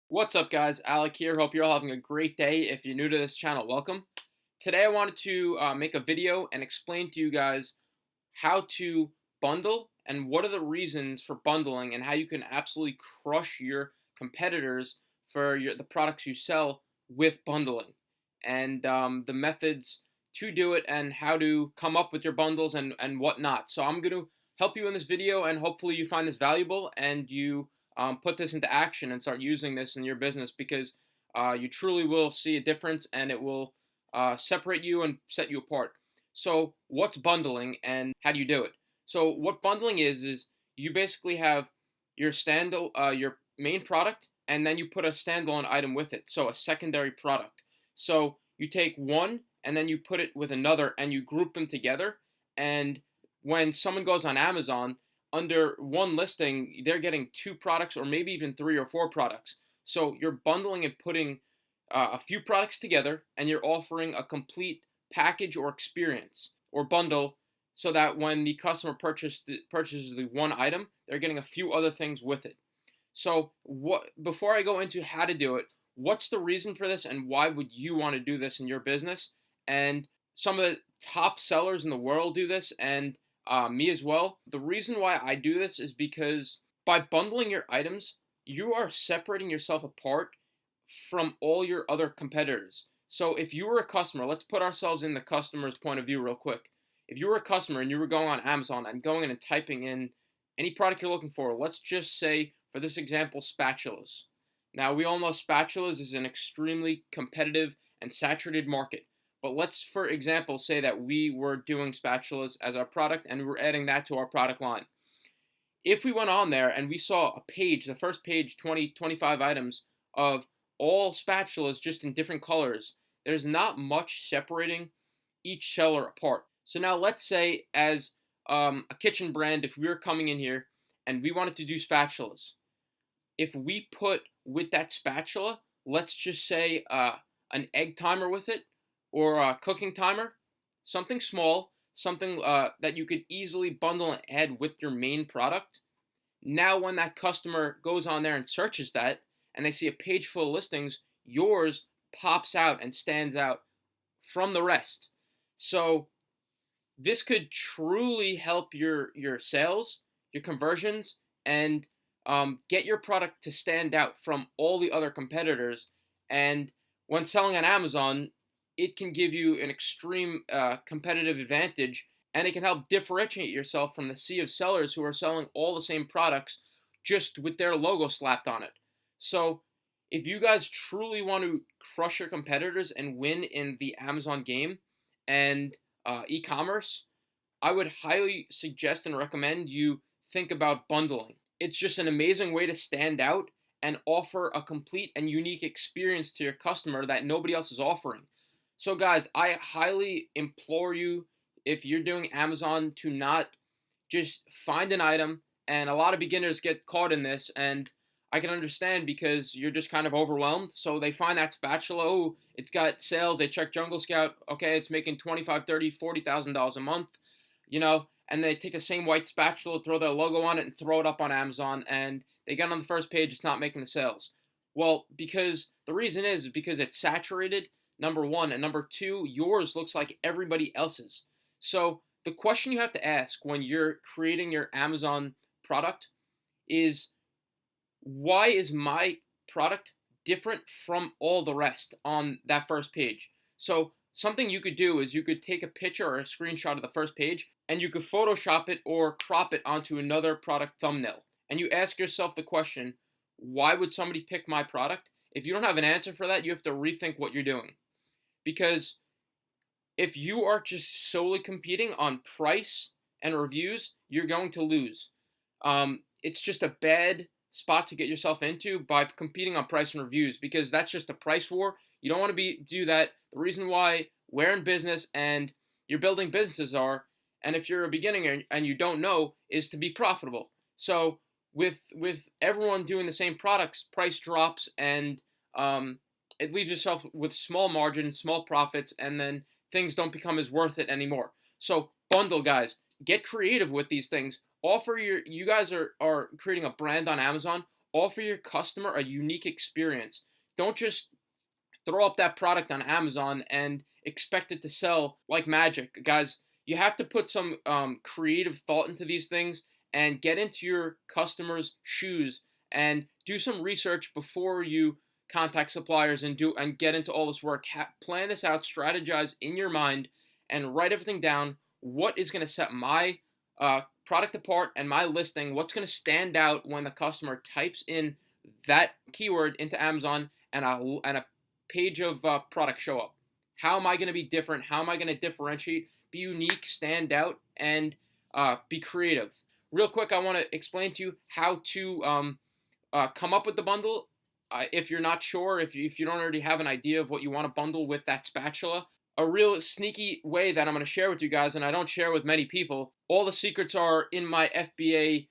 What's up, guys? Alec here. Hope you're all having a great day. If you're new to this channel, welcome. Today I wanted to make a video and explain to you guys how to bundle and what are the reasons for bundling and how you can absolutely crush your competitors for the products you sell with bundling, and the methods to do it and how to come up with your bundles and whatnot. So I'm going to help you in this video, and hopefully you find this valuable and you put this into action and start using this in your business, because you truly will see a difference and it will separate you and set you apart. So what's bundling and how do you do it? So what bundling is you basically have your main product, and then you put a standalone item with it, so a secondary product. So you take one and then you put it with another and you group them together, and when someone goes on Amazon, under one listing, they're getting two products or maybe even three or four products. So you're bundling and putting a few products together, and you're offering a complete package or experience or bundle, so that when the customer purchases the one item, they're getting a few other things with it. So before I go into how to do it, what's the reason for this and why would you want to do this in your business? And some of the top sellers in the world do this, and me as well. The reason why I do this is because by bundling your items, you are separating yourself apart from all your other competitors. So if you were a customer, let's put ourselves in the customer's point of view real quick. If you were a customer and you were going on Amazon and going in and typing in any product you're looking for, let's just say, for this example, spatulas. Now, we all know spatulas is an extremely competitive and saturated market. But let's, for example, say that we were doing spatulas as our product and we were adding that to our product line. If we went on there and we saw a page, the first page, 20, 25 items of all spatulas just in different colors, there's not much separating each seller apart. So now let's say, as a kitchen brand, if we were coming in here and we wanted to do spatulas, if we put with that spatula, let's just say an egg timer with it, or a cooking timer, something small, something that you could easily bundle and add with your main product. Now when that customer goes on there and searches that, and they see a page full of listings, yours pops out and stands out from the rest. So this could truly help your sales, your conversions, and get your product to stand out from all the other competitors. And when selling on Amazon, it can give you an extreme competitive advantage, and it can help differentiate yourself from the sea of sellers who are selling all the same products just with their logo slapped on it. So if you guys truly want to crush your competitors and win in the Amazon game and e-commerce, I would highly suggest and recommend you think about bundling. It's just an amazing way to stand out and offer a complete and unique experience to your customer that nobody else is offering. So guys, I highly implore you, if you're doing Amazon, to not just find an item, and a lot of beginners get caught in this, and I can understand because you're just kind of overwhelmed. So they find that spatula, oh, it's got sales, they check Jungle Scout, okay, it's making $25, $30, $40,000 a month, and they take the same white spatula, throw their logo on it, and throw it up on Amazon, and they get on the first page, it's not making the sales. Well, because the reason is because it's saturated, number one, and number two, yours looks like everybody else's. So the question you have to ask when you're creating your Amazon product is, why is my product different from all the rest on that first page? So something you could do is you could take a picture or a screenshot of the first page, and you could Photoshop it or crop it onto another product thumbnail. And you ask yourself the question, why would somebody pick my product? If you don't have an answer for that, you have to rethink what you're doing. Because if you are just solely competing on price and reviews, you're going to lose. It's just a bad spot to get yourself into by competing on price and reviews, because that's just a price war. You don't want to do that. The reason why we're in business and you're building businesses are, and if you're a beginner and you don't know, is to be profitable. So with everyone doing the same products, price drops, and it leaves yourself with small margins, small profits, and then things don't become as worth it anymore. So bundle, guys. Get creative with these things. You guys are creating a brand on Amazon. Offer your customer a unique experience. Don't just throw up that product on Amazon and expect it to sell like magic. Guys, you have to put some creative thought into these things and get into your customers' shoes and do some research before you contact suppliers and get into all this work. Plan this out, strategize in your mind, and write everything down. What is going to set my product apart and my listing? What's going to stand out when the customer types in that keyword into Amazon and a page of product show up? How am I going to be different? How am I going to differentiate, be unique, stand out, and be creative? Real quick, I want to explain to you how to come up with the bundle. If you're not sure, if you don't already have an idea of what you want to bundle with that spatula, a real sneaky way that I'm going to share with you guys, and I don't share with many people, all the secrets are in my FBA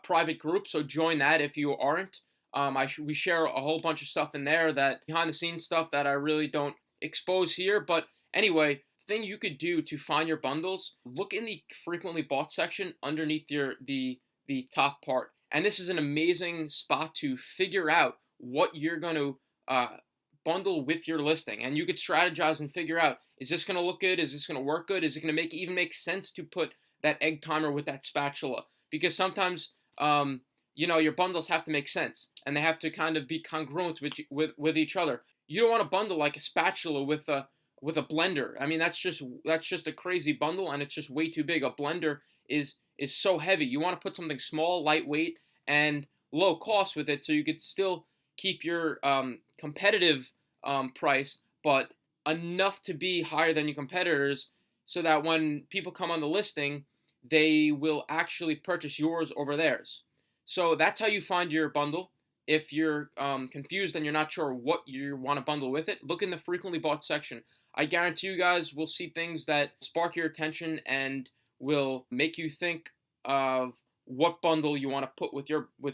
private group, so join that if you aren't. We share a whole bunch of stuff in there, that behind the scenes stuff that I really don't expose here. But anyway, thing you could do to find your bundles, look in the frequently bought section underneath the top part. And this is an amazing spot to figure out what you're going to bundle with your listing. And you could strategize and figure out, is this going to look good? Is this going to work good? Is it going to even make sense to put that egg timer with that spatula? Because sometimes your bundles have to make sense, and they have to kind of be congruent with each other. You don't want to bundle like a spatula with a blender. I mean, that's just a crazy bundle, and it's just way too big. A blender is so heavy. You want to put something small, lightweight, and low cost with it, so you could still keep your competitive price, but enough to be higher than your competitors, so that when people come on the listing, they will actually purchase yours over theirs. So that's how you find your bundle. If you're confused and you're not sure what you want to bundle with it, look in the frequently bought section. I guarantee you guys will see things that spark your attention and will make you think of what bundle you want to put with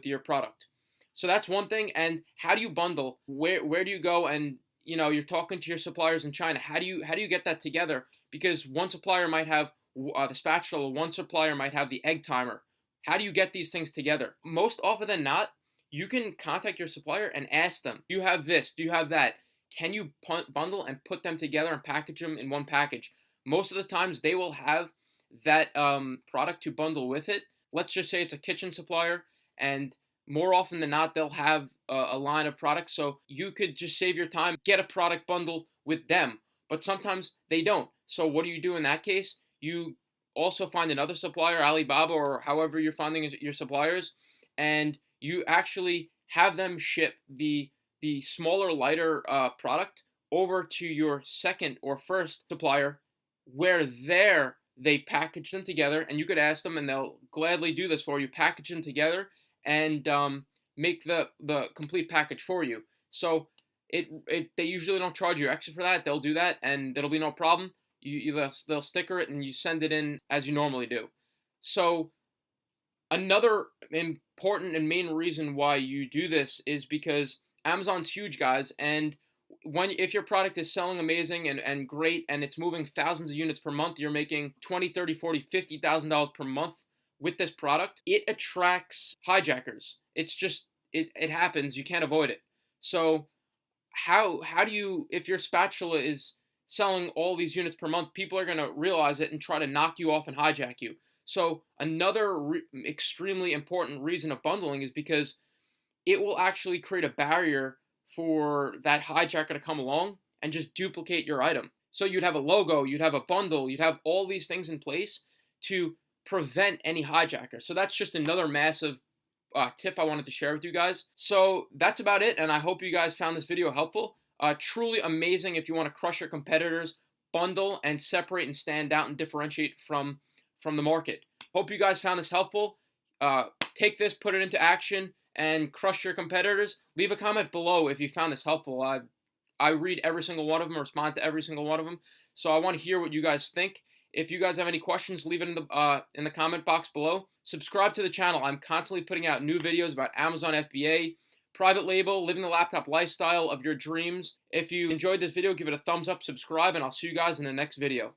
your product. So that's one thing. And how do you bundle? Where do you go? And you're talking to your suppliers in China. How do you get that together? Because one supplier might have the spatula, one supplier might have the egg timer. How do you get these things together? Most often than not, you can contact your supplier and ask them, do you have this? Do you have that? Can you bundle and put them together and package them in one package? Most of the times they will have that product to bundle with it. Let's just say it's a kitchen supplier, and more often than not, they'll have a line of products. So you could just save your time, get a product bundle with them. But sometimes they don't. So what do you do in that case? You also find another supplier, Alibaba, or however you're finding your suppliers, and you actually have them ship the smaller, lighter product over to your second or first supplier, where they package them together, and you could ask them, and they'll gladly do this for you. Package them together and make the complete package for you. So they usually don't charge you extra for that. They'll do that, and there'll be no problem. They'll sticker it, and you send it in as you normally do. So another important and main reason why you do this is because Amazon's huge, guys, and if your product is selling amazing and great, and it's moving thousands of units per month, you're making $20, $30, $40, $50,000 per month with this product, it attracts hijackers. It's just, it happens. You can't avoid it. So how do you, if your spatula is selling all these units per month, people are going to realize it and try to knock you off and hijack you. So another extremely important reason of bundling is because it will actually create a barrier for that hijacker to come along and just duplicate your item. So you'd have a logo, you'd have a bundle, you'd have all these things in place to prevent any hijacker. So that's just another massive tip I wanted to share with you guys. So that's about it, and I hope you guys found this video helpful. Truly amazing if you want to crush your competitors, bundle and separate and stand out and differentiate from the market. Hope you guys found this helpful. Take this, put it into action, and crush your competitors. Leave a comment below if you found this helpful. I read every single one of them, respond to every single one of them. So I want to hear what you guys think. If you guys have any questions, leave it in the comment box below. Subscribe to the channel. I'm constantly putting out new videos about Amazon FBA, private label, living the laptop lifestyle of your dreams. If you enjoyed this video, give it a thumbs up, subscribe, and I'll see you guys in the next video.